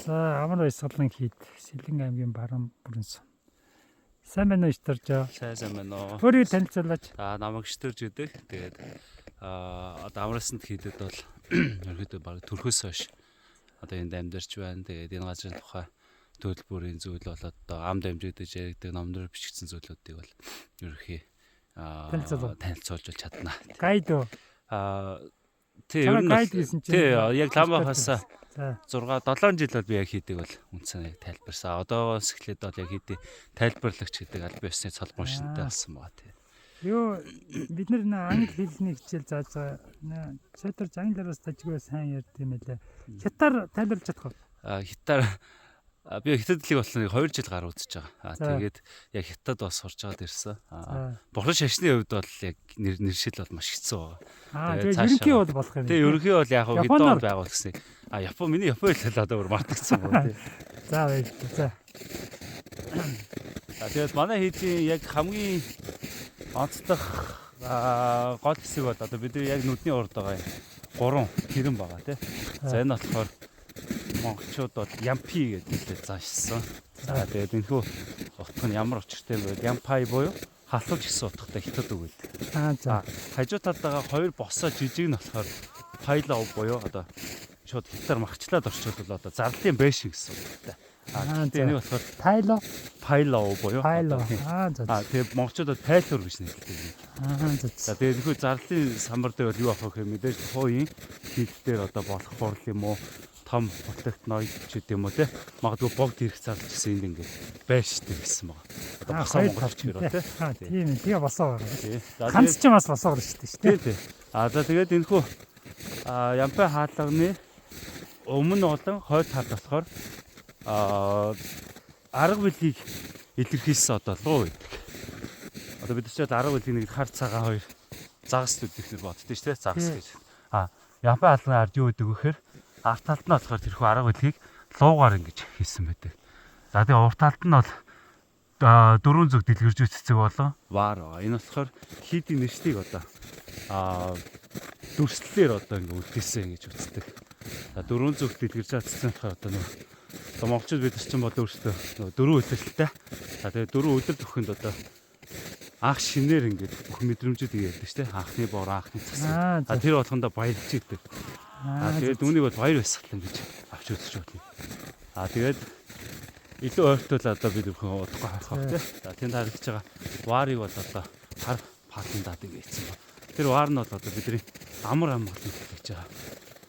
За амар баясгалан хийд Сэлэн аймгийн баруун бүрэн сон. Сайн байна уу Штөрж? Сайн байна уу. Өөрийг танилцуулаач. Намайг Штөрж гэдэг. Тэгээд одоо амрасанд хийдэд бол ерөөдөө баг төрхөөс хойш одоо энд амьдарч байна. Тэгээд энэ газрын тухай төлбөрийн зүйл бол одоо амд амжигдэж яригддаг номноор бичигдсэн зүйлүүдийг бол ерөөхий танилцуулж чадна. Гайд уу? Тий, ер нь яг ламбахаас 6 7 жил бол би яг хийдэг бол үндсэн тайлбарсан. Одоогоос эхлээд бол яг хийдэг тайлбарлагч гэдэг аль биесны цолгон шинтэй болсон байгаа тий. Юу бид нар англи хэлний хичээл зааж байгаа. Шатарч англиараас тажгүй сайн ярьд юм байлаа. Хятаар тайлбарлаж чадах уу? Хятаар би хятад хэлийг болсныг 2 жил гаруй үзэж байгаа. Тэгээд яг хятад бас сурч байгаад ирсэн. Бурхан шашны хувьд бол яг нэршил бол маш хэцүү байгаа. Тэгээд ерөнхий бол болох юм. Тэгээд ерөнхий бол яг хэдэн байгуулсан. Япон миний Япон хэл одоо өөр мартагдсан байна тий. За баярлалаа. Тэгээд манай хийдийн яг хамгийн онцлог гол хэсэг бол одоо бидний яг нүдний урд байгаа 3 хэрэн байгаа тий. За энэ болохоор монголчууд бол ямпи гэдэг заашсан. За тэгээд энэхүү утга нь ямар учиртай вэ? Ямпай буюу халууж гэсэн утгатай хятад үг гэдэг. За хажуу талд байгаа 2 босоо жижиг нь болохоор пайлов буюу одоо шууд хятаар махчлаад орчуулбал одоо зарлалын байшин гэсэн үг. Тэгээд энийг болохоор пайлов буюу тэгээд монголчууд тайлбар гэж нэрлэдэг. За тэгээд энэхүү зарлалын самбар дээр бол юу авах вэ? Мэдээж тухайн хийх дээр одоо болох хурал юм уу? Том бүтээгт ноёд ч гэдэм үү те магадгүй богд ирэх зарлж гэсэн юм ингээд байштай гэсэн байгаа. Одоо босоо монголч гэр үү те. Тийм тэгээ босоо байгаа. Ганц ч бас босоо гарч штэ тий. За тэгээд энэхүү ямпай хаалганы өмнө болон хойд талд болохоор арга билгийг илэрхийлсэн одоо луу гэдэг. Одоо бид ч арга билгийг нэг хар цагаан хоёр загас төдөлхөөр боддөө штэ загас гэж. Ямпай хаалганы ард юу гэдэг вэ гэхээр арт талд нь болохоор тэрхүү арга билгийг луугаар ингэж хийсэн байдаг. За тэгээ урт талд нь бол дөрвөн зүг дэлгэрж цэцэг болон ваар байгаа. Энэ болохоор хийдийн нэршлиг одоо дүрслэлээр одоо ингэ үлдээсэн гэж үздэг. За дөрвөн зүг дэлгэрж цэцэг болохоор одоо нэг монголчууд бид нар ч юм бол өөрсдөө дөрвөн үлдэлтэй. За тэгээ дөрвөн үлдэл төхөнд одоо анх шинээр ингэж бүх мэдрэмжүүдийг ярьдаг шүү дээ. Анхны бор, анхны цэцэг. Тэр болгондоо баярлж идэг. Тэгээд үүнийг бол баяр баясгалан гэж авч үзэж байна. Тэгээд илүү ойртол одоо бид өөрхөн удахгүй харах байх тийм. За тэнд харагдаж байгаа ваарыг бол одоо хар патандаад ингэсэн ба. Тэр ваар нь бол одоо бидний амар амгалан гэж байгаа.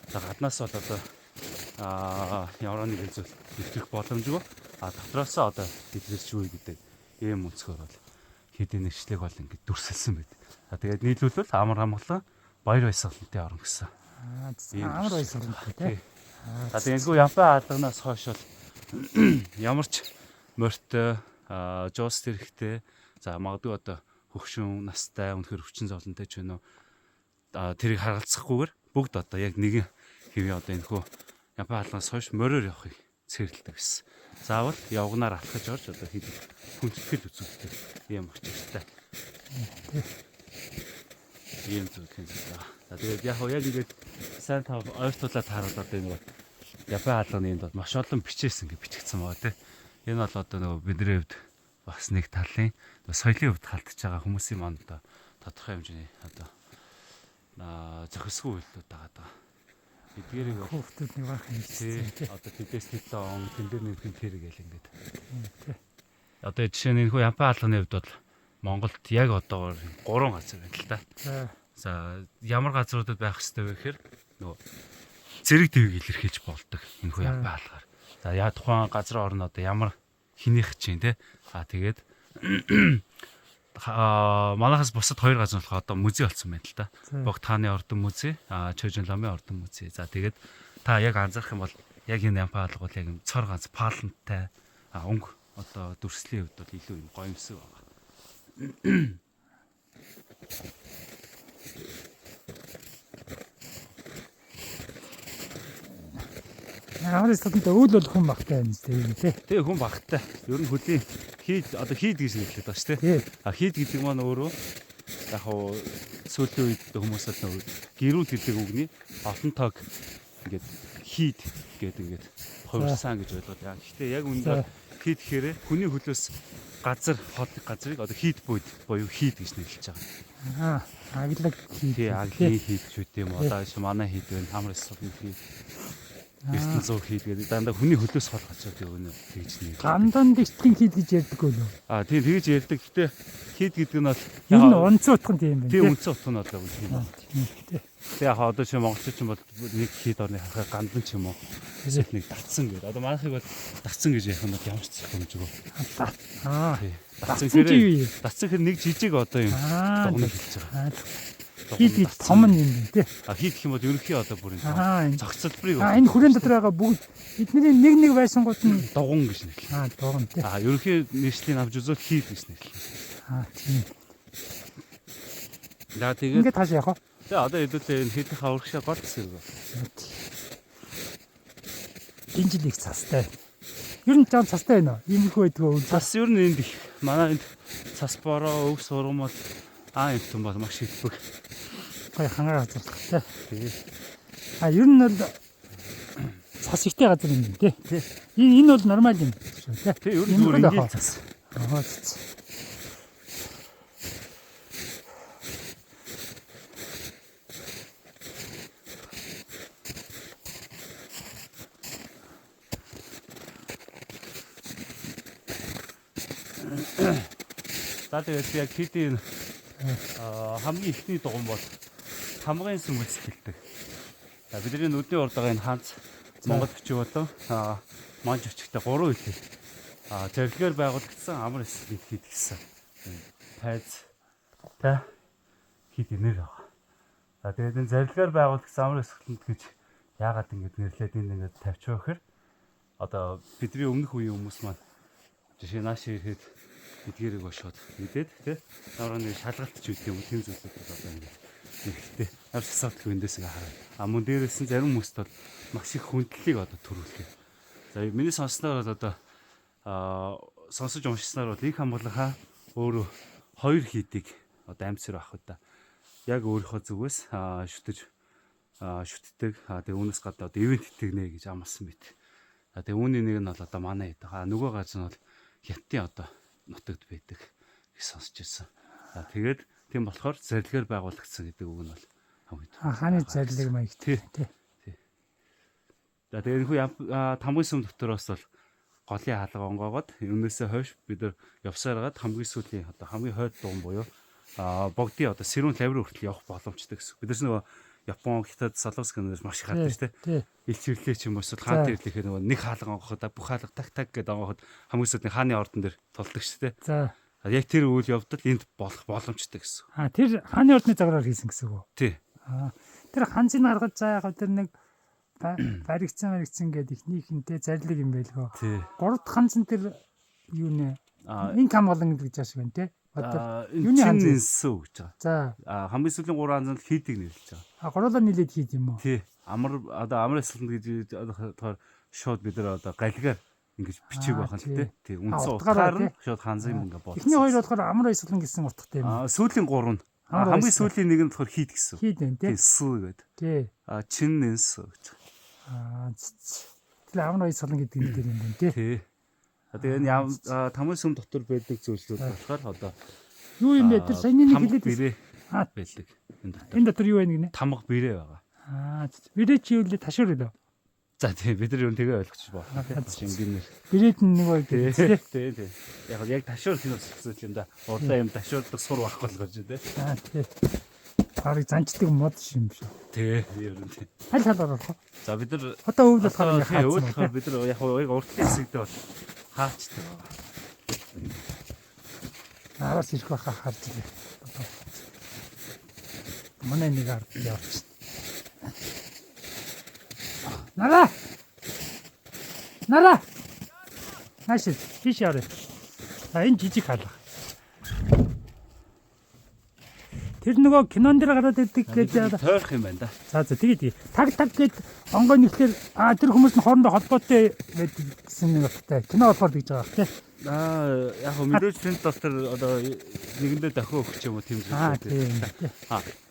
За гаднаас бол одоо ямар нэгэн зүйл нэвтрэх боломжгүй. Дотроос одоо дэлгэрч үе гэдэг ийм өнцгөр бол хэдийн нэршлиг бол ингэ дүрсэлсэн байд. Тэгээд нийлүүлвэл амар амгалан баяр баясгалантай орно гэсэн. Амар баясгалан тий. Тэгээд энэгүй ямпай хаалганаас хойш бол ямар ч морьтой, жуус тэрэгтэй, за магадгүй одоо хөгшин настай, үнэхээр хүчин зовлонтой ч вэ нөө тэрийг харгалзахгүйгээр бүгд одоо яг нэгэн хэвээ одоо энэхүү ямпай хаалганаас хойш мориор явахыг цэрлдэг гэсэн. Заавал явгнаар алхаж орж одоо хэд хүндэтгэл үзүүлдэг юм очиртай. Ийм зүйл юм байна. За тэгээд яг ингээд сайн тав ойртуулаад харуулаад энэ бол ямпай хаалганы энд бол маш олон бичээс ингээд бичигдсэн байгаа тийм. Энэ бол одоо нөгөө бидний хувьд бас нэг талын соёлын хувьд халтж байгаа хүмүүсийн манд одоо тодорхой хэмжээний одоо зохисгүй үйлдэлүүд байгаа. Эдгээрийг хүүхдүүд нэг байх юм тийм. Одоо тэдээс тэдэн тэн дээр нэмэх нь тэр гэл ингээд. Одоо жишээ нь энэ хүү ямпай хаалганы хувьд бол Монголд яг одоогоор 3 газар байна л да. За ямар газруудад байх хэрэгтэй вэ гэхээр нөгөө зэрэг твийг илэрхийлж болдог энэ хүү ямпай хаалгаар. За яа тухайн газар орн одоо ямар хинийх чинь те. Тэгээд манайхаас бусад 2 газар болох одоо музей болсон байна л да. Богд хааны ордон музей, Чөжин ламын ордон музей. За тэгээд та яг анзаарах юм бол яг энэ ямпай хаалга бол яг цор ганц палантай өнгө одоо дүрслийн хувьд бол илүү юм гоёмсог байгаа. Ямар студент өвөл бол хүн багтай юм тий. Тэгээ хүн багтай. Ер нь хөлийн хийд одоо хийд гэж нэрлэдэг байна шүү дээ. Хийд гэдэг маань өөрөө яг хуу сүүлийн үед хүмүүсээс гэрүүл гэдэг үгний олон тоог ингээд хийд гэдэг ингээд хувирсан гэж ойлгоод яа. Гэхдээ яг үүндээ хийд гэхээр хүний хөлөөс газар хот газрыг одоо хийд бууд буюу хийд гэж нэрлэж байгаа. Аглаг хийд. Тий, аглагийн хийд гэж үт юм. Одоо манай хийд байна, хамар эсрэг хийд. Бистэн зөө хийд гэдэг дандаа хүний хөлөөс хол гацаад өгнө тэгж нэг. Гандан дэгтлийн хийд гэж ярьдаг үлээ. Тийм тэгж ярьдаг. Гэтэ хийд гэдэг нь бол ер нь онцгой утга тийм байна. Тийм үнцэн утга нь болоо гэж юм. Тэгээ яг одоо чи монголч юм бол нэг хийд орны хахаа гандан ч юм уу. Эсвэл нэг татсан гэдэг. Одоо манайхыг бол татсан гэж ярих нь ямар ч зөвхөмжгүй. Татсан хэрэг нэг жижиг одоо юм. Догнол хэлж байгаа. Хийд том юм тий. Хийд гэх юм бол ерөнхий одоо бүрийн зохицолборыг энэ хүрээнд дотор байгаа бүгд эдний нэг байсангууд нь дугун гэж нэрлэв. Дугун тий. Ерөнхий нэршлийн авч үзвэл хийд гэж нэрлэв. Тийм. Тэгээд ингээд тааш яах вэ? Тэгээ одоо хэдүүлээ энэ хийдийн урагшаа гол хэсэг байна. Энэ жил их цастай. Ер нь жаа цастай байна уу? Иймэрхүү байдгаа үл. Цас ер нь энд их. Манай энд цас бороо, өвс ургамал юм том бол маш ихбэг. Гай хангаа газарлахтай. Тэгээ. Ер нь бол цас ихтэй газар юм тий. Энэ бол нормал юм шүү тий. Тий, ер нь зүгээр ингээл цас. Тэгээд яг хийдийн хамгийн ихний дугуй бол хамгын сүмэлс хэлдэг. Бидний нүдний урд байгаа энэ ханц Монгол бичиг болон манж бичгтээ 3 хэлтэй. Зэрлэгээр байгуулагдсан амар эсрэг хийд гэсэн. Тайз та хийд нэр байгаа. Тэгээд энэ зэрлэгээр байгуулагдсан амар эсрэг гэж яагаад ингэж нэрлээд энэ ингэж тавьчих вэ гэхээр одоо бидний өмнөх үеийн хүмүүс маань жишээ нааш ирэхэд эдгээрийг бошоод мэдээд тий навраны шалгалт ч үгүй юм тийм зүйлүүд одоо ингээд ихтэй нар сасаатгүй эндээс ингээ хараа. Мөн дээрээс нь зарим хүмүүст бол маш их хүндлэлийг одоо төрүүлдэг. За миний сонссноор бол одоо сонсож уншснаар бол их хамгаалахаа өөрөө 2 хийдийг одоо амьсэр авах удаа яг өөрийнхөө зүгээс шүтдэг. Тэгээ үүнээс гадна одоо ивент итгэнэ гэж амласан мэт. Тэгээ үүний нэг нь бол одоо манай хэд. Нөгөө гаж нь бол хятадын одоо нутагт байдаг гэж сонсч ирсэн. Тэгээд тийм болохоор зарилгаар байгуулагдсан гэдэг үг нь бол хамгийн хааны зарилэг маяг тий. За тэгээд энэ хамгийн сүм дотроос бол голын хаалга онгоогоод өнөөсөө хойш бид нар явсаар гад хамгийн сүүлийн одоо хамгийн хойд дуун буюу богдын одоо сэрүүн лаврын хүртэл явах боломжтой гэсэн. Бид нар нөгөө Япон, Хятад, Солонгос гэнээр маш их хаддаг шүү дээ. Илч ирлээ ч юм уу эсвэл хаант ирлэхээр нөгөө нэг хаалга онгоход бүх хаалга так гэдээ онгоход хамгийн сүүлийн хааны ордон дээр толдог шүү дээ. За яг тэр үйл явдал энд болох боломжтой гэсэн. Тэр хааны ордны загвараар хийсэн гэсэн үг үү? Тий. Тэр ханзыг гаргаж заа яг тэр нэг баригцсан гэдэг ихнийхэнтэй зарлиг юм байлгөө. Тий. 3 дахь ханзан тэр юу нэ? Энэ кам болон гэж яаш гэн тий. Юуны ханзан гэж байгаа. За хамгийн сүүлийн 3 ханзанд хийдийг нэрлэж байгаа. Гурлаа нийлээд хийд юм уу? Тий. Амар эсэлт гэж болохоор шууд бид нар одоо галгаар ингэж бичиг байгаа л тий. Үндсэн утгаар нь шууд ханзын ингээ болсон. Эхний 2 болохоор амар эсэлэн гэсэн утгатай юм. Сүүлийн 3 нь хамгийн сүүлийн нэг нь болохоор хийд гэсэн. Хийд байна тий. С гэдэг. Тий. Чин нэнс гэж. Тэр амар эсэлэн гэдэг юм дээр юм байна тий. Тэгээ энэ тамын сүм дотор байдаг зүйлсүүд болохоор одоо юу юм бэ? Тэр саяны нэг хэлээд байдаг. Энэ дотор юу байна гинэ? Тамга бэрээ байгаа. Бэрээ чи юу лээ ташуур лөө. За тийм бид нар юу тэгээ ойлгочих боо. Шингэнээр. Бэрээд нэг баг тий. Тий. Яг ташуур кино зохицуулж юм да. Урдаа юм ташуурдаг сур байхгүй л гэж тий. Тий. Харыг занчдаг мод юм шүү. Тий. Ер нь тий. Аль талаар болох вэ? За бид нар одоо өвл болохоор хаацсан. Бид нар яг урт хэсэгдээ бол хаачдаг. Араас ирэх байхаа харж байна. Манай нэг ард явж. Нара! Нааш тийш яваа. Энэ жижиг хаалга. Тэр нөгөө кинон дээр гараад ирдэг гэдэг тойрох юм байна да. За тэгээд таг гэд онгой нэхлээр тэр хүмүүс нь хоорондоо холбоотой байдаг хийсэн нөхтэй кино болохоор бийж байгаа тий. Яг хөө мэдээж тэнд бас тэр одоо нэгэндээ дахиад өгч юм уу тийм зүйл. Тийм.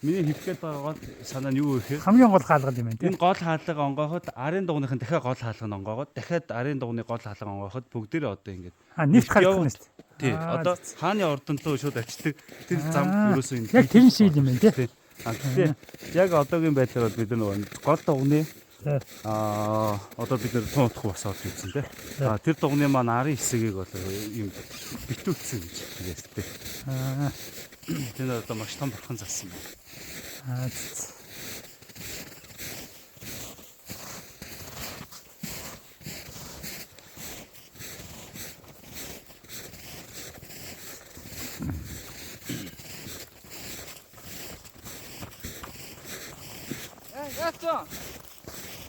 Миний хэлгээд байгаа гол санаа нь юу вэ гэхээр Хамгийн гол хаалгад юм байна тий. энэ гол хаалга онгооход арын дугныхын дахиад гол хаалга нь онгооход дахиад арын дугны гол хаалга онгооход бүгдээрээ одоо ингээд Нэвт харагдах нь шүү дээ. тий одоо хааны ордонтоо шууд очдаг тэр зам ерөөсөө энэ Яг тэр шийд юм байна тий. гэхдээ яг одоогийн байдлаар бол бид нөгөө гол дугны одоо бид нэр туутах бас олж үзсэн тий. Тэр дугны маань арын хэсгийг бол юм битүүцсэн гэж хэлээс тий. Тэр одоо маш том бурхан заасан байна.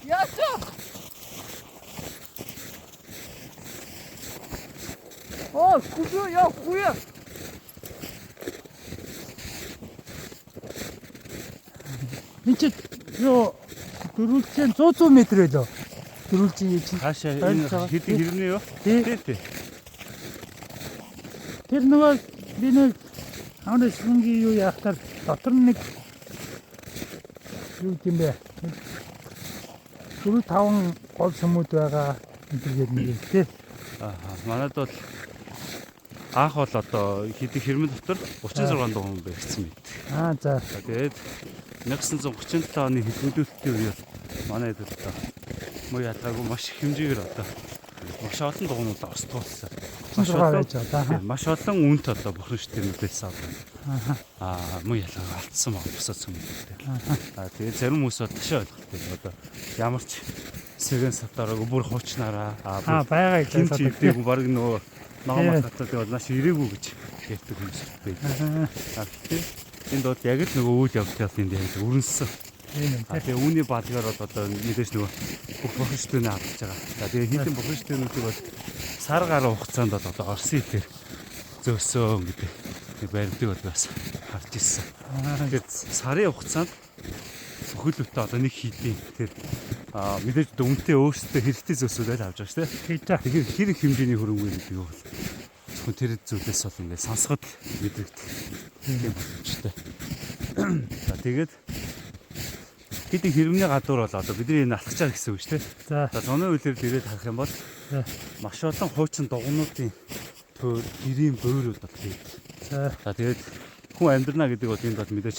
Яаца. Куда я хуя? Энд чи ёо дөрвөлжин 100 м байлоо. Дөрвөлжин чинь Хаашаа энэ хэдийн хэрнээ юу? Тий. тэр нөгөө би нэг авны шүнгийн юу яахтар дотор нэг юу юм бэ? 4-5 гол сүмүүд байгаа гэдэг нэг тий. Манайд бол анх бол одоо хэдийн хэрмэн дотор 36 дугуй байсан мэт. За. Тэгээд 1937 оны хэлбэлүүлэлтийн үеэр манай хэд одоо муу ялгаагүй маш их хэмжээгээр одоо маш олон дугуйнууд орсдуулсан. Маш олон үнэт одоо бурхан шүтэрнүүдээс авсан. Муу ялгаа алдсан баг босоод сүмүүдтэй. Тэгээд зарим хүмүүс бол ташаа ойлгохтэй одоо ямар ч сэргэн сатараагүй бүр хуучнараа байгаа гэж боддог. Хэмжээгүй баг нөгөө намайг хатаад бол маш ирээгүй гэж ярьдаг хүмүүс байдаг. Гэхдээ энд бол яг л нөгөө үйл явдлаас энд яг өрнөсөн. Тэгээ үүний баалгаар бол одоо мэдээж нөгөө бүх бурхан шүтэрнээ авч байгаа. Тэгээ хийдэн бурхан шүтэрнүүдийг бол сар гаруй хугацаанд бол одоо Орсын дээр зөөсөн гэдэг баримтыг бол бас харж ирсэн. Тэгээд сарын хугацаанд бүхэлдээ одоо нэг хийдийн тэр мэдээж үнэтэй өөрсдөө хэрэгтэй зөөсөөлөл авч байгаа шүү дээ. Тэгэхээр хэрэг хэмжээний хөрөнгө гэдэг бол зөвхөн тэр зүйлээс бол ингээд сонсоход мэдрэгдэх юм боломжтой. Тэгээд хэдийн хэрэмний гадуур бол одоо бидний энэ алхачаар гэсэн үг шүү дээ. За зуны үйлээр дээрээ харах юм бол маш олон хуучин дугуйнуудын төр гэрийн бөөрүүд бол байдаг. За тэгээд хүн амьдрна гэдэг бол энд бол мэдээж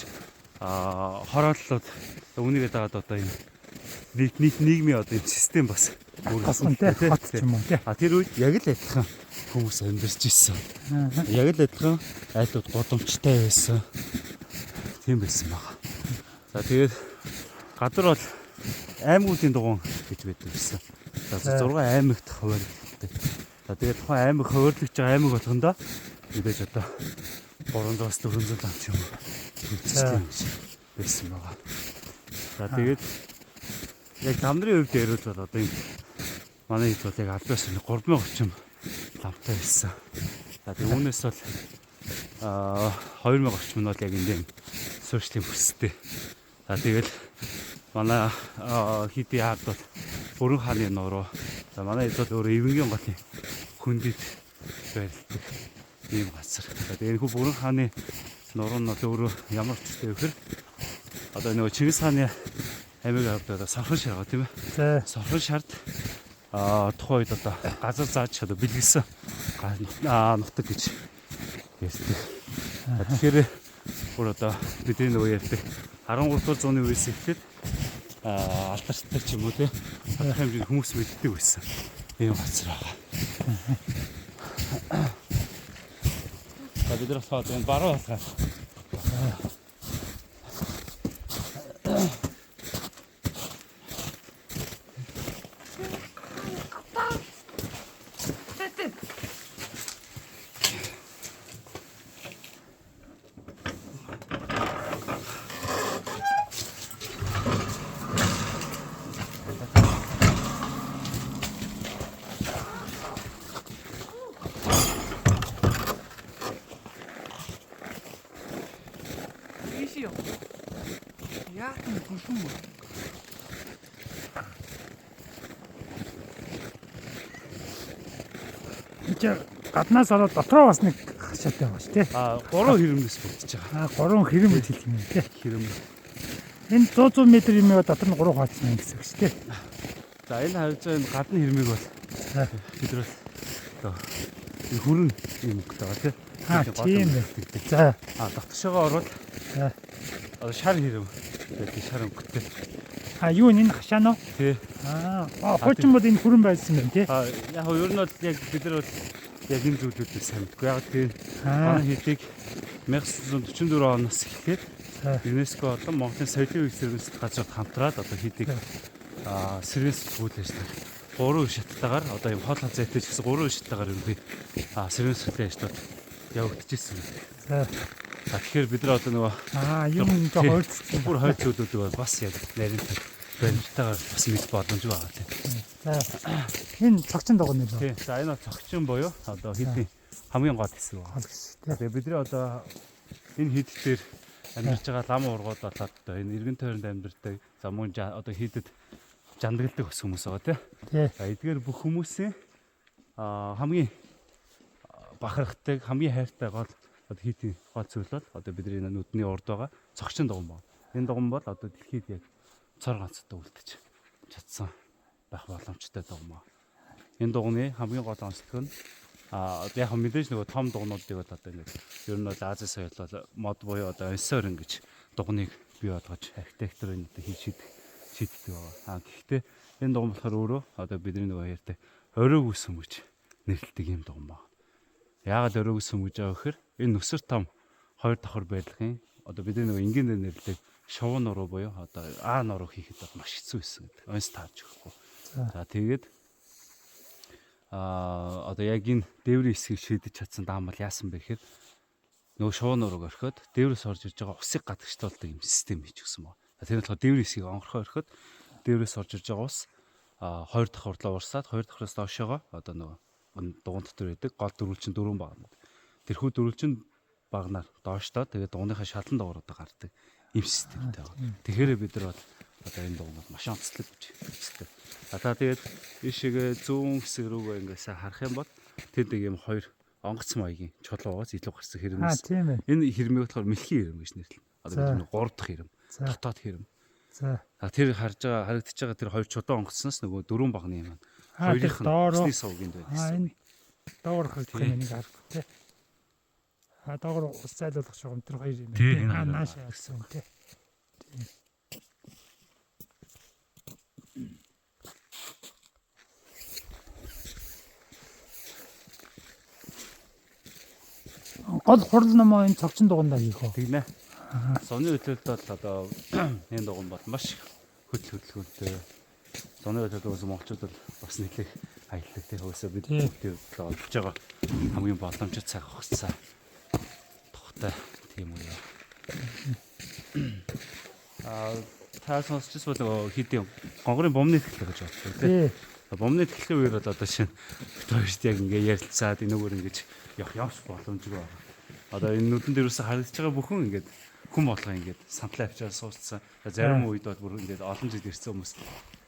хорооллууд үүнийгээ дагаад одоо энэ нийгмийн одоо энэ систем бас өөрөсөн тийм үү. Тэр үед яг л адилхан хүмүүс амьдарч ирсэн. Яг л адилхан айлууд годомчтой байсан. Тийм байсан байна. За тэгээд гадар бол аймагуудын дугуйн гэж байдаг гэсэн. За 6 аймагт хуваагддаг. За тэгээд тухайн аймаг хуваагдж байгаа аймаг болгондоо мэдээж одоо 300-400 ам ч юм уу байсан байгаа. За тэгээд яг тамдрын хувьд ярил бол одоо энэ манай хэд бол яг албаас 3030 ламтай байсан. За тэгээд үүнээс бол 2000 орчим нь бол яг энэ сошиалын бүстэй. За тэгээд манай хэдий хаад бол Бүрэн хааны нуруу. За манай хэд бол өөрөө эвэнгийн голын хүндэд байрладаг ийм газар. За тэгээд энэ Бүрэн хааны нуруу нь өөрөө ямар ч үстэй вэхэр одоо нөгөө Чингис хааны амиг авдаг сорхон шар байгаа тийм ээ. Сорхон шард тухайн үед одоо газар зааж одоо бэлгэлсэн нутаг гэж ярьдаг. Тэгэхээр бүр одоо бидний нөгөө ярьдаг 13 дугаар зууны үеэс эхлээд алдартай ч юм уу тийм хэмжээний хүмүүс мэддэг байсан. Ийм газар байгаа. Бид нар фаад энэ баруун хаа. гаднаас ороод дотроо бас нэг хашаатай байгаа шүү дээ. 3 хэрэмнээс бүрдэж байгаа. 3 хэрэм гэж хэлэх юм тий. Хэрэм. Энэ 100 метр юм аа дотор нь 3 хаацсан гэсэн үг шүү дээ. За энэ хавьцаа энэ гадны хэрмийг бол бидрээс одоо энэ хүрэн юм гэдэг тий. Тийм байх. За дотгошоо ороод за одоо шар хэрэм гэдэг шар өнгөтэй. Юу энэ хашаана уу? Тий. Хуучин бол энэ хүрэн байсан юм тий. Яг ер нь бол яг бид нар бол яг энэ зүйлүүдийг сайн мэдгүй. Яг тийм манай хэдийг 1944 оноос эхлээд ЮНЕСКО болон Монголын соёлын үе сэргэнсэлт газрууд хамтраад одоо хэдийг сэргэнсэлт хүлээж байна. 3 шаттайгаар одоо юм хоол хазаатай ч гэсэн 3 шаттайгаар юм би сэргэнсэлтийн ажлууд явагдчихсэн. За тэгэхээр бид нар одоо нөгөө юм жоо хойцсон. Бүр хойд зүйлүүдийг бол бас яг нарийнтай баримттайгаар бас мэд боломжгүй байгаа тийм. За энэ цогцон дагуу нэр. Тийм. За энэ цогцон буюу одоо хэдийн хамгийн гол хэсэг байна. Тэгээ бидний одоо энэ хэд дээр амьдарч байгаа лам ургууд болоод одоо энэ эргэн тойронд амьдардаг за мөн одоо хийдэд жандагладаг ус хүмүүс байгаа тийм. За эдгээр бүх хүмүүсийн хамгийн бахархдаг хамгийн хайртай гол одоо хийдийн гол зүйл бол одоо бидний нүдний урд байгаа цогцон дугуй байна. Энэ дугуй бол одоо дэлхийд яг цор ганцтай үлдэж чадсан байх боломжтой дугуй. Энэ дугуйны хамгийн гол онцлог нь яг мэдээж нөгөө том дугуйнуудыг бол одоо нэг ер нь бол Азийн соёл бол мод буюу одоо ансорин гэж дугуйныг бий болгож архитектурын одоо шийддэг байгаа. Гэхдээ энэ дугуй болохоор өөрөө одоо бидний нөгөө ярьдаг оройг үсэн гэж нэрлэдэг юм дугуй байна. Яагаад оройг үсэн гэж байгаа гэхээр энэ нүсэр том хоёр давхар байдлын одоо бидний нөгөө энгийн нэрлэдэг шовон нуруу буюу одоо А нуруу хийхэд маш хэцүү байсан гэдэг. Онц таарч өгөхгүй. За тэгээд одоо яг энэ дээврийн хэсгийг шийдэж чадсан даам бол яасан бэ гэхээр нөгөө шовон нурууг орхиод дээврээс орж ирж байгаа усыг гадагшлуулдаг юм систем хийчихсэн байна. Тэр нь болохоор дээврийн хэсгийг онгорхоо орхиод дээврээс орж ирж байгаа ус хоёр давхар руу урсаад хоёр давхраас доошоогоо одоо нөгөө дугуйн дотор байдаг гол дөрвөлчин дөрвөн баг. Тэрхүү дөрвөлчин багнаар дооштоо тэгээд дугуйныхаа шалан дуурайд гардаг юм системтэй байна. Тэгэхээр бид нар одоо энэ дугуй маш онцлог гэж үздэг. Тэгээд ийшээгээ зүүн хэсэг рүүгээ ингээс харах юм бол тэнд нэг юм хоёр онгоц маягийн чулуугаас илүү гарсан хэрэмээс. Энэ хэрмийг болохоор мэлхий хэрэм гэж нэрлэв. Одоо бид нэг 3 дахь хэрэм, дотоод хэрэм. Тэр харагдаж байгаа тэр хоёр чулуу онгоцноос нөгөө дөрвөн багны юм байна. Хоёрын усны сувгинд байна. Энэ доогор хөлтөх юм нэг харах тий. Доогор ус зайлуулах шугам тэр хоёр юм байна. Наашаа гэсэн тий. Гол хурал номоо энэ цогцон дугуйнда хийх үү? Тэгнэ. Зуны хөдөлгөөлт бол одоо энэ дугуйн бол маш хөдөлгөөнтэй. Зуны хөдөлгөөлт монголчууд бол бас нэлээд аялдаг тийм хөөсөө бид бүгд олж байгаа хамгийн боломжит цаг хугацаа тухтай тийм үү. Та сонсч бол хийдийн гонгорын бомны тэлхэл гэж боддог тийм. Бомны тэлхийн үеэр бол одоо шинэ хоёрт яг ингээ ярилцаад энэгээр ингэж явах боломжгүй байна. Одоо энэ нүдэн дээрээс харагдаж байгаа бүхэн ингээд хүн болгоо ингээд сантлаа авчаад суусцсан. Зарим үед бол бүр ингээд олон жил ирсэн хүмүүс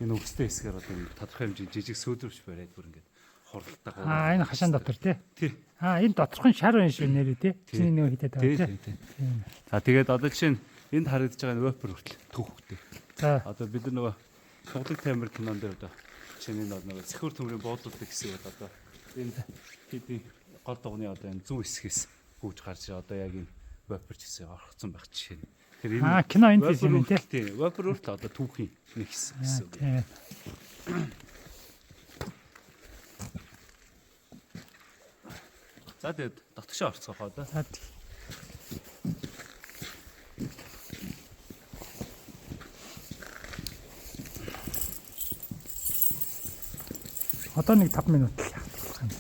энэ өвстэй хэсгээр одоо тодорхой хэмжээний жижиг сөөдрөвч бариад бүр ингээд хуралдаа. Энэ хашаан дотор тий. Тий. Энэ доторхон шар байна шүү нэрээ тий. Чиний нэг хитэд байгаа тий. Тэгээд одоо жишээ нь энд харагдаж байгаа вепер хүртэл төвхтэй. За одоо бид нөгөө Шуглаг Тамир кинон дээр одоо чиний нөгөө цэхүр төмрийн буудлуудыг хэсэг бол одоо энэ хэдийн гол дугны одоо энэ зүүн хэсгээс гүйж гарч одоо яг энэ вепер гэсэн орхоцсон байх жишээ нь. Тэр энэ кино энэ тийм юм тий. Вепер хүртэл одоо түүхийн нэг хэсэг гэсэн үг. За тэгээд дотгошоо орцгоохоо да. Одоо нэг 5 минут л яах вэ?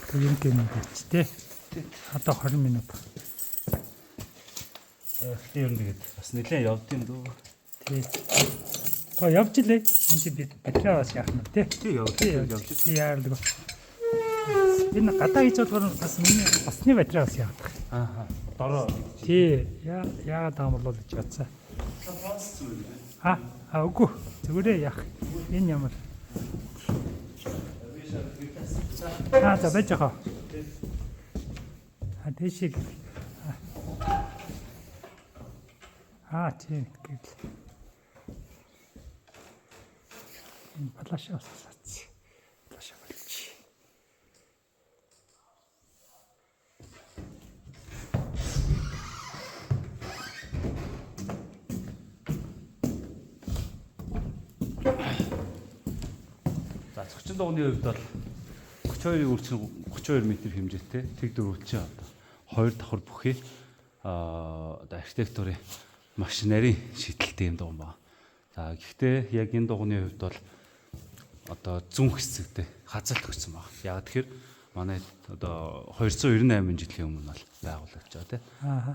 Тэг юм гэнэ тий. Одоо 20 минут. Тэр юм тэгээд бас нэлээд явд юм дөө. Тий. Явж илээ. Энд чи батарейгаас яах нь тий. Тий явж. Тий яардаг. Энэ гадаа хийж болохоор бас миний басны батарейгаас яадаг. Дороо. Тий. Яагаад таам болоо гэж бодсаа. Үгүй. Зүгээрээ яах. Энэ ямар. За байж байгаа. Тэшиг. Тийм гэл. Энэ балашаа усаац. Балашаа болчих. За зочин дугны хувьд бол 32-ыг үрчэн 32 м хэмжээтэй тэг дөрвөлжин одоо хоёр давхар бүхий одоо архитектурын маш нарийн шийдэлтэй юм дугуй байна. За гэхдээ яг энэ дугны хувьд бол одоо зүүн хэсэгтэй хазалт өгсөн байна. Яг тэгэхээр манай одоо 298 жилийн өмнө бол байгуулагдж байгаа тийм.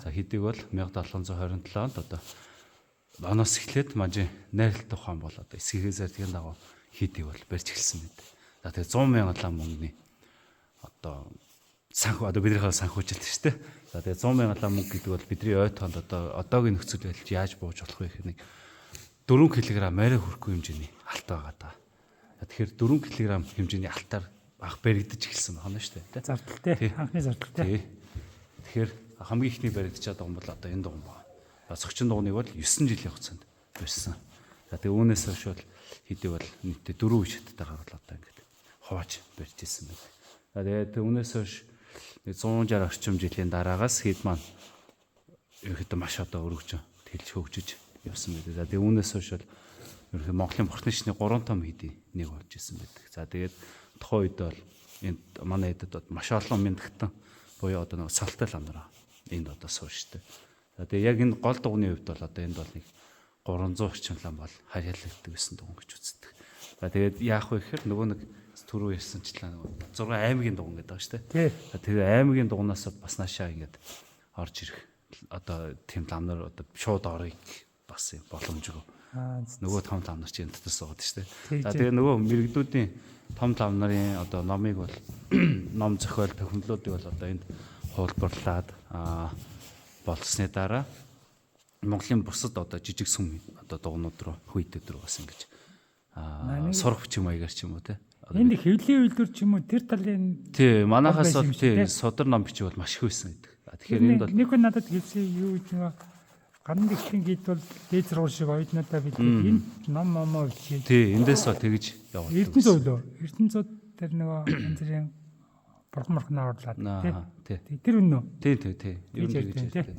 За хэдийг бол 1727 онд одоо оноос эхлээд мажи найралт ухаан бол одоо эсгийгээсээр тийм дагуу хэдийг бол барьж эхэлсэн мэт. За тэгээ 100 мянган лам мөнгөний одоо санхүү одоо биднийхээ санхүүжилт шүү дээ. За тэгээ 100 мянган лам мөнгө гэдэг бол бидний ой тоонд одоо одоогийн нөхцөл байдалд яаж бууж болох вэ гэх нэг 4 кг арай хүрхгүй хэмжээний алт байгаа даа. Тэгэхээр 4 кг хэмжээний алтаар анх баригдаж эхэлсэн байна шүү дээ. Зардалтай. Анхны зардалтай. Тэгэхээр хамгийн ихний баригдаж байгаа юм бол одоо энэ дугуй байна. Зогчин дугуйныг бол 9 жилийн хугацаанд барьсан. За тэгээ үүнээс хойш бол хэдий бол нийтдээ 4 үе шаттай гаргал одоо ингээд хувааж барьж ирсэн байна. За тэгээд үүнээс хойш 160 орчим жилийн дараагаас хэд маань ерөөхдөө маш одоо өргөж тэлж хөгжиж явсан байдаг. За тэгээд үүнээс хойш бол ерөөхдөө Монголын бурхны шний 3 том хэдий нэг болж исэн байдаг. За тэгээд тухайн үед бол энд манай эдэд маш олон мэндэгтэн буюу одоо нэг салтай лам нараа энд одоо сууштай. За тэгээд яг энэ гол дугны хувьд бол одоо энд бол нэг 300 орчим лам бол харьяалагддаг гэсэн дугуй гэж үздэг. За тэгээд яах вэ гэхээр нөгөө нэг түрүү ярьсанчлаа нөгөө 6 аймгийн дугуй гэдэг байгаа шүү дээ. Тэгээд аймгийн дугнаас бас наашаа ингээд орж ирэх одоо тийм лам нар одоо шууд орыг бас боломжгүй. Нөгөө том лам нар чинь дотор суугаад шүү дээ. За тэгээд нөгөө мэрэгдүүдийн том лам нарын одоо номыг бол ном зохиол тохиомлуудыг бол одоо энд хуулбарлаад болсны дараа Монголын бусад одоо жижиг сүм одоо дугнууд руу хүйдэд рүү бас ингэж сурах хүчин маягаар ч юм уу те. Энд хэвлэлийн үйлдвэр ч юм уу тэр талын тий манахаас бол тий содөр ном бичиг бол маш их байсан гэдэг. Тэгэхээр энд бол нэг хүн надад хэлсэн юу гэж нэг ган дэхлэн гид бол дээд зургуул шиг оюутнуудаа бид энэ ном момоо бичиж тий эндээс бол тэгж явуулдаг. Эрдэнэ зөвлөө. Эрдэнэцүүд тэр нөгөө янз бүрийн бурхан мархнаа орлаад тий. Тэр үнэн үү? Тий. Юу гэж ярьдаг.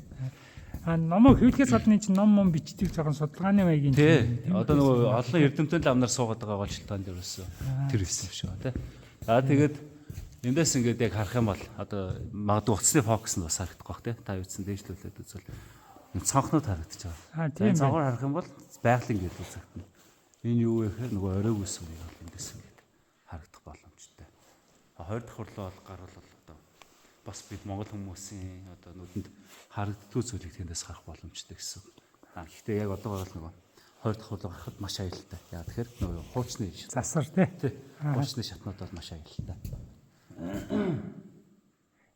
Номоо хэвлэхээс гадна чинь ном бичдэг жоохон судалгааны маягийн. Тий. Одоо нөгөө олон эрдэмтэн ламнар суугаад байгаа голчлтаанд ерөөсөө тэр хэлсэн юм шиг ба тий. За тэгээд эндээс ингээд яг харах юм бол одоо магадгүй утасны фокус нь бас харагдах бах тий. Та юуцсан дээшлүүлээд үзвэл цонхнууд харагдаж байгаа. Тийм. Цонхоор харах юм бол байгалийн гэдэг үзэгдэнэ. Энэ юу вэ гэхээр нөгөө оройг үс үнийг бол эндээс ингээд харагдах боломжтой. Хоёр дахь хурлаа бол гарвал одоо бас бид монгол хүмүүсийн одоо нүдэнд харагддгүй зүйлийг тэндээс харах боломжтой гэсэн. Гэхдээ яг одоо бол нөгөө хоёр дахь хурлаа гарахад маш аюултай. Яа тэгэхээр нөгөө хуучны засар тий. Хуучны шатнууд бол маш аюултай.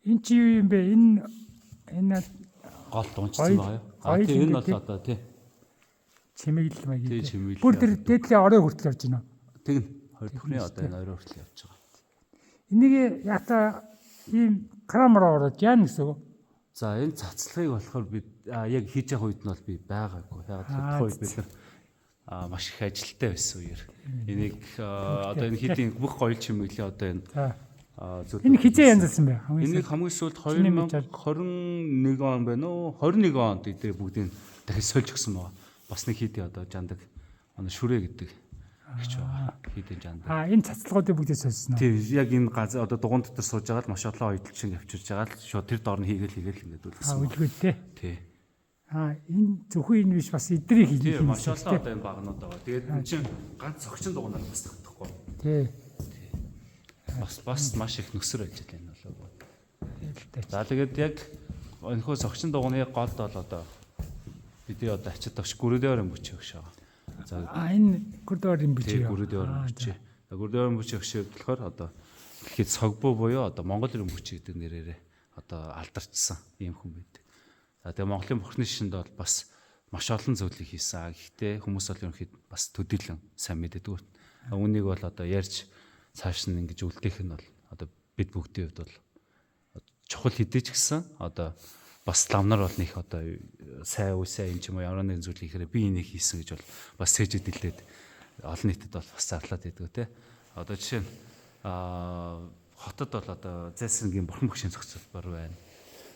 Энэ чи юу юм бэ? Энэ гол дунжсан байгаа юу? Тийм энэ бол одоо тий. Чимэглэл маяг. Тий чимэглэл. Бүр тэр дээдлийн орой хүртэл явж байна. Тэгнь хоёр дахьны одоо энэ орой хүртэл явж байгаа. Энийг яата ийм крамаар ороод яана гэсэн үг. За энэ цацлагыг болохоор бид яг хийж явах үед нь бол би байгаагүй. Яг тухайн үед бид нар маш их ажилттай байсан үеэр энийг одоо энэ хэдийн бүх гоёл чимэглэлийн одоо энэ энэ хизээ янзалсан бай. Энийг хамгийн сүүлд 2021 он байна уу? 21 онд эдгээр бүгдийг дахиж сольж өгсөн байгаа. Бас нэг хийдий одоо жандаг шүрээ гэдэг гэж байгаа. Хийдий жандаг. Энэ цацлагуудыг бүгдээ сольсон уу? Тийм яг энэ газар одоо дугуун дотор сууж байгаа л маш олон ойдл шиг авчирж байгаа л шууд тэр доор нь хийгээл ингээд үлдсэн. Үлгөөдтэй. Тий. Энэ зөвхөн энэ биш бас эдрийг хийх юм. Маш олон одоо энэ багнууд байгаа. Тэгээд энэ чинь ганц цогчин дугуунаар бас тогтохгүй. Тий. Бас маш их нөхсөр ажил энэ болоо. За тэгээд яг энэхүү цогчин дугууны голд бол одоо бидний одоо ачаад багш гүрдээр бүчих гэж байгаа. За энэ гүрдээр бүчих. Гүрдээр бүчих. Гүрдээр бүчих гэхээр болохоор одоо гэхэд цогбоо буюу одоо Монгол ирэн бүчих гэдэг нэрээрээ одоо алдарчсан ийм хүн байдаг. За тэгээ Монголын бурхны шинд бол бас маш олон зүйлийг хийсэн. Гэхдээ хүмүүс бол ерөнхийд бас төдийлөн сайн мэддэг. Үүнийг бол одоо ярьж цааш нь ингэж үлдээх нь бол одоо бид бүгдийн хувьд бол чухал хэдий ч гэсэн одоо бас лам нар бол нэг одоо сайн үсээ юм ч юм уу ямар нэгэн зүйл хийхээр би энийг хийсэн гэж бол бас сэжид хэлээд олон нийтэд бол бас зарлаад байдаг те. Одоо жишээ нь хотод бол одоо зайсангийн бурхан багшийн зохицолбор байна.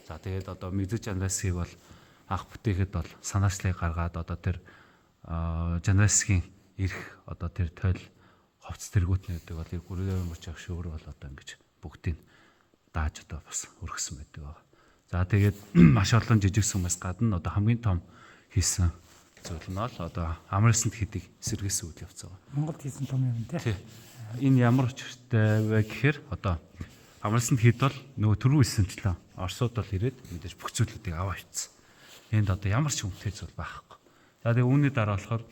За тэгээд одоо мэдээж жанрасыг бол анх бүтээхэд бол санаачлыг гаргаад одоо тэр жанрасгийн ирэх одоо тэр тойл ховц тэргүүтнүүдийг бол гүрээр мөрч авах шөөр бол одоо ингэж бүгдийг дааж одоо бас өргөсөн байдаг байгаа. За тэгээд маш олон жижиг сүмээс гадна одоо хамгийн том хийсэн зүйл нь бол одоо амралсанд хийдэг эсэргээс үйл явц байгаа. Монголд хийсэн том юм тий. Энэ ямар учиртай вэ гэхээр одоо амралсанд хэд бол нөгөө түрүү хэлсэнчлээ. Оросууд бол ирээд мэдээж бүх зүйлүүдийг аваа ичсэн. Энд одоо ямар ч хүнтэй зүйл байхгүй. За тэгээд үүний дараа болохоор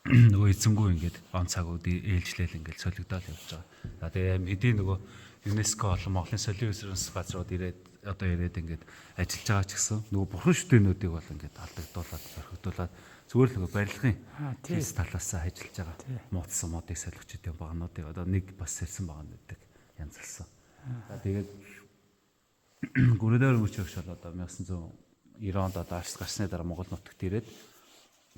нөгөө эзэнгүү ингээд он цагууд ээлжлээл ингээд солигдоод явж байгаа. За тэгээд эдийн нөгөө ЮНЕСКО болон Монголын соёлын резервэнс газрууд ирээд ингээд ажиллаж байгаа ч гэсэн нөгөө бурхан шүтээнүүдийг бол ингээд алдагдуулаад орхигдуулаад зүгээр л нөгөө барилгын тийс талаас ажиллаж байгаа муудсан модыг солигчд юм багнуудыг одоо нэг бас сэрсэн багнуудыг янзалсан. За тэгээд гүрээр мөч өгш бол одоо 1990 онд одоо арс гарсны дараа Монгол нутагт ирээд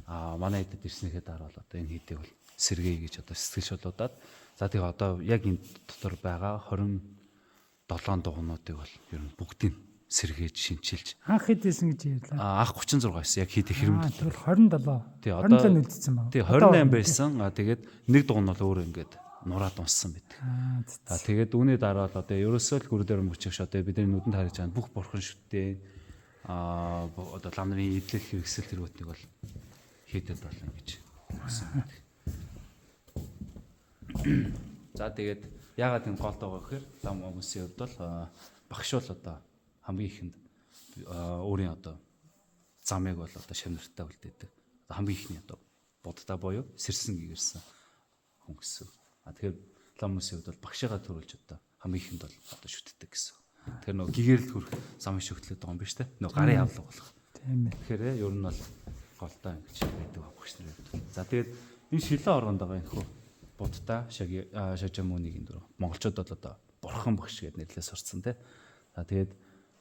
манай хэдэд ирснийхээ дараа бол одоо энэ хийдийг бол сэргээе гэж одоо сэтгэл шолоодаад за тэгээ одоо яг энэ дотор байгаа 27 дугуйнуудыг бол ер нь бүгдийг сэргээж шинчилж Анх хэд байсан гэж ярьлаа. Анх 36 байсан яг хийдэг хэрэмд. Тэгвэл 27. Тий одоо 27 үлдсэн байна. Тий 28 байсан. Тэгээд нэг дугуй нь бол өөр ингээд нураад унссан байдаг. За тэгээд үүний дараа л одоо ерөөсөө л гүр дээр мөчөш одоо бидний нүдэнд харж байгаа бүх бурхан шүтээ одоо лам нарын идэл хэрэгсэл тэргүүтнийг бол хийдэд болно гэж хэлсэн байдаг. За тэгээд яагаад энэ гол байгаа гэхээр лам хүмүүсийн хувьд бол багш бол одоо хамгийн ихэнд өөрийн одоо замыг бол одоо шавнартаа үлдээдэг. Хамгийн ихний одоо буддаа буюу сэрсэн гэрсэн хүн гэсэн. Тэгэхээр лам хүмүүсийн хувьд бол багшигаа төрүүлж одоо хамгийн ихэнд бол одоо шүтдэг гэсэн. Тэгэхээр нөгөө гэгэрэл хүрх замын шүтлээд байгаа юм биш үү? Нөгөө гарын авлага болох. Тийм ээ. Тэгэхээр ер нь бол голдоо ингэж байдаг багш нарын хувьд. За тэгээд энэ шилэн оргонд байгаа энэ хөө буддаа шажамууныгийн дөрөв. Монголчууд бол одоо бурхан багш гэдэг нэрлээ сурцсан тий. За тэгээд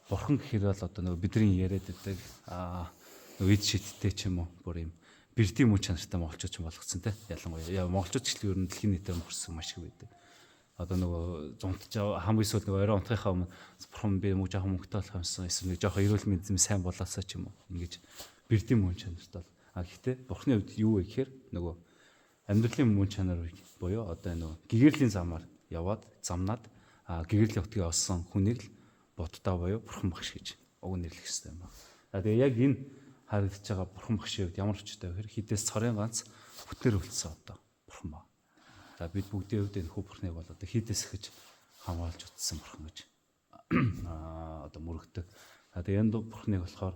бурхан гэхээр бол одоо нөгөө бидний яриад байдаг нөгөө эд шидтэй ч юм уу бүр юм бэрдийн мөн чанартай монголчууд ч болгоцсон тий. Ялангуяа монголчууд ч л ер нь дэлхийн нийтээр мөрсөн маш их байдаг. Одоо нөгөө зунтж хамгийн сүүл нөгөө орой унтахынхаа өмнө бурхан би муу жоохон мөнгөтэй болох юмсан эсвэл нэг жоохон эрүүл мэндийн сайн болоосаа ч юм уу ингэж бэрдийн мөн чанартай бол гэхдээ бурханы хувьд юу вэ гэхээр нөгөө амьдралын мөн чанар буюу одоо нөгөө гэгэрлийн замаар яваад замнаад гэгэрлийн утгыг олсон хүнийг л буддаа буюу бурхан багш гэж уг нэрлэх хэрэгтэй юм байна. Тэгээ яг энэ харагдаж байгаа бурхан багшийн хувьд ямар ч үстэй вэ гэхээр хідээс цорын ганц бүтээр үлдсэн одоо бурхан ба. За бид бүгдийн хувьд энэ хүү бурхныг бол одоо хідээс ихэж хамгаалж утсан бурхан гэж одоо мөрөгдөг. Тэгээ энэ бурхныг болохоор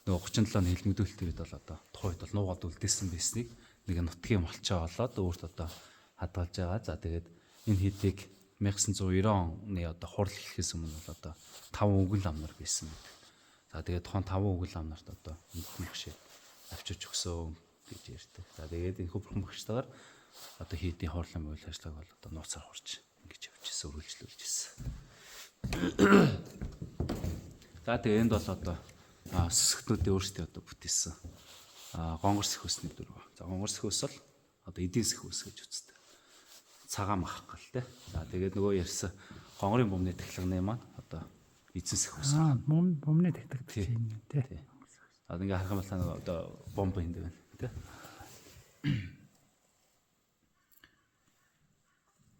нөгөө 37-ны хэлмэгдүүлэлт үед бол одоо тухайд бол нуугаад үлдээсэн байсныг нэг нутгийн малчаа болоод өөрт одоо хадгалж байгаа. За тэгээд энэ хэдийг 1990 оны одоо хурал эхлэхээс өмнө бол одоо 5 өгөл ам нар байсан байдаг. За тэгээд тухайн 5 өгөл ам нарт одоо бурхан багш авчирч өгсөн гэж ярьдаг. За тэгээд энэ бурхан багштайгаар одоо хийдийн хорлон үйл ажиллагааг бол одоо нууцаар хурж ингэж явжсэн, үргэлжлүүлж ирсэн. За тэгээд энд бол одоо сүсгтнүүдийн өөрсдөө одоо бүтээсэн гонгор сэхүүсний дөрөв. За гонгор сэхүүс бол одоо эдийн сэхүүс гэж үздэг. Цагаан мах гал те. За тэгээд нөгөө ярьсан гонгорын бөмбөний тахилганы маань одоо эзэн сэхүүс. Бөмбөний тахилга юм те. Одоо ингээ харах юм бол нөгөө одоо бомб энд байна те.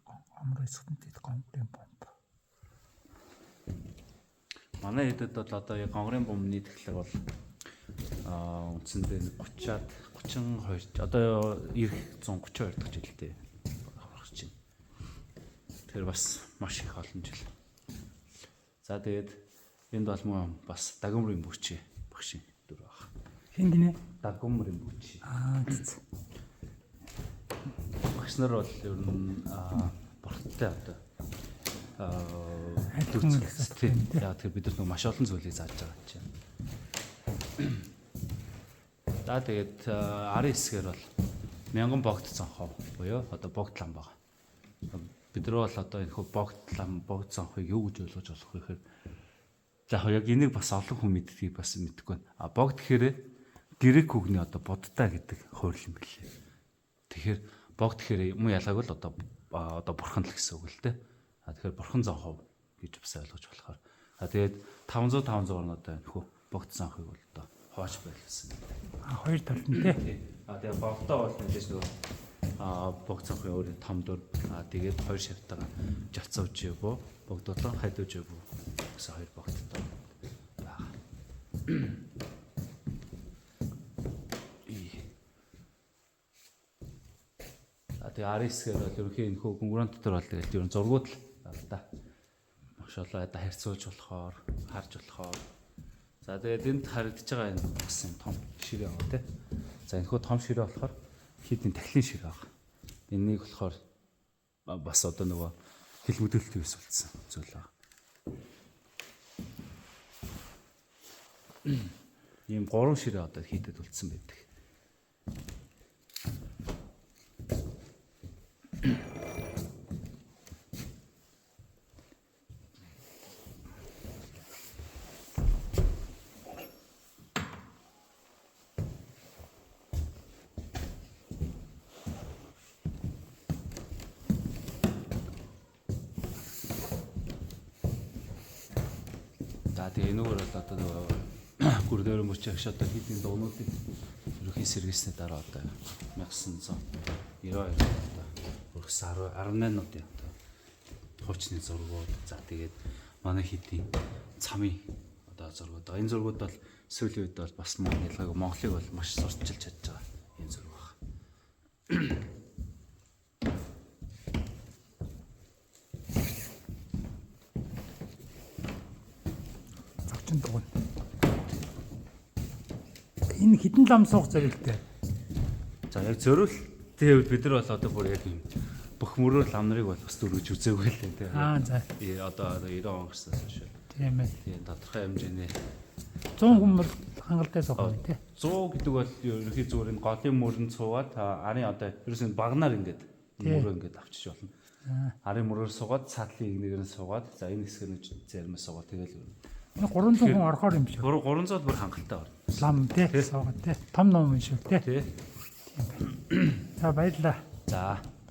Гонгорын сэхүүсний гонгорын бомб. Манай хэдэд бол одоо яг гонгорын бөмбөний тахилга бол үндсэндээ 32 одоо ирэх 132 дахь жилдээ аврах чинь. Тэр бас маш их олон жил. За тэгээд энд бол мөн бас дагумрын бүчи багшийн дүр баг. Хин гинэ? Дагумрын бүчи. Зү. Багш нар бол ер нь бурхтай одоо яа тэр бид нар маш олон зүйлийг зааж байгаа юм чинь. За тэгээд арын хэсгээр бол мянган богд цонхоо буюу одоо богд лам байгаа. бид нар бол одоо энэ хөө богд санхыг юу гэж ойлгож болох вэ гэхээр за яг энийг бас олон хүн мэддгийг бас мэдэхгүй байна. А богд гэхээр грек үгний одоо буддаа гэдэг хувирлан билээ. Тэгэхээр богд гэхээр юм ялгааг л одоо бурхан л гэсэн үг л дээ. А тэгэхээр бурхан занхав гэж бас ойлгож болохоор. А тэгээд 500 орнуудаа энэ хөө богд санхыг бол одоо хооч байлгасан. Хоёр талд нь тий. А тэгээд богдоо бол мэдээж нөгөө богд санхын өөрийн том дур. А тэгээд хоёр шавтайгаа жавцавж ягөө богдолоо хайдууж ягөө гэсэн хоёр богдтой байгаа. Тэгээ Арисгээр бол ерөнхий энэ хөө конкурент дотор бол тэгээд ер нь зургууд л байна да. Маш олон айда харьцуулж болохоор, харж болохоор. За тэгээд энд харагдаж байгаа энэ бас юм том ширээ байгаа тий. За энэ хөө том ширээ болохоор хийдийн тахилын ширээ байгаа. Энийг болохоор бас одоо нөгөө хил мэдээлэлтээс үлдсэн зүйл байгаа. Ийм 3 ширээ одоо хийдэд үлдсэн байдаг. За тэгээ энэгээр бол одоо нөгөө гүргээр мөч агш одоо хийдийн дуунуудыг ерөнхий сэргээсний дараа одоо 1992 одоо өргөс 18-уудын одоо хуучны зургууд за тэгээд манай хийдийн цамын одоо зургууд энэ зургууд бол сүүлийн үед бол бас Монголыг бол маш сурталчилж чадж байгаа энэ зураг байна. Дугуй. Энэ хідэн лам суух зорилттой. За яг зориултын хувьд бид нар бол одоо бүр яг юм бүх мөрөөр лам нарыг бол бас дөрвөж үзээгүй л дээ тийм. За. Одоо 90 он гарснаас хойш. Тийм ээ. Тийм тодорхой хэмжээний 100 хүн бол хангалттай суух юм тий. 100 гэдэг бол ерөнхий зүгээр энэ голын мөрөнд суугаад арын одоо ерөөс нь багнаар ингээд мөрөө ингээд авчиж болно. Арын мөрөөр суугаад цаатлын игнээр нь суугаад за энэ хэсгээр нь зармаа суугаад тэгэл 300 хүн орохоор юм шиг. 300 бүр хангалттай байна. Лам тий суугаад тий. Том ном юм шиг тий. Тий. За баярлалаа. За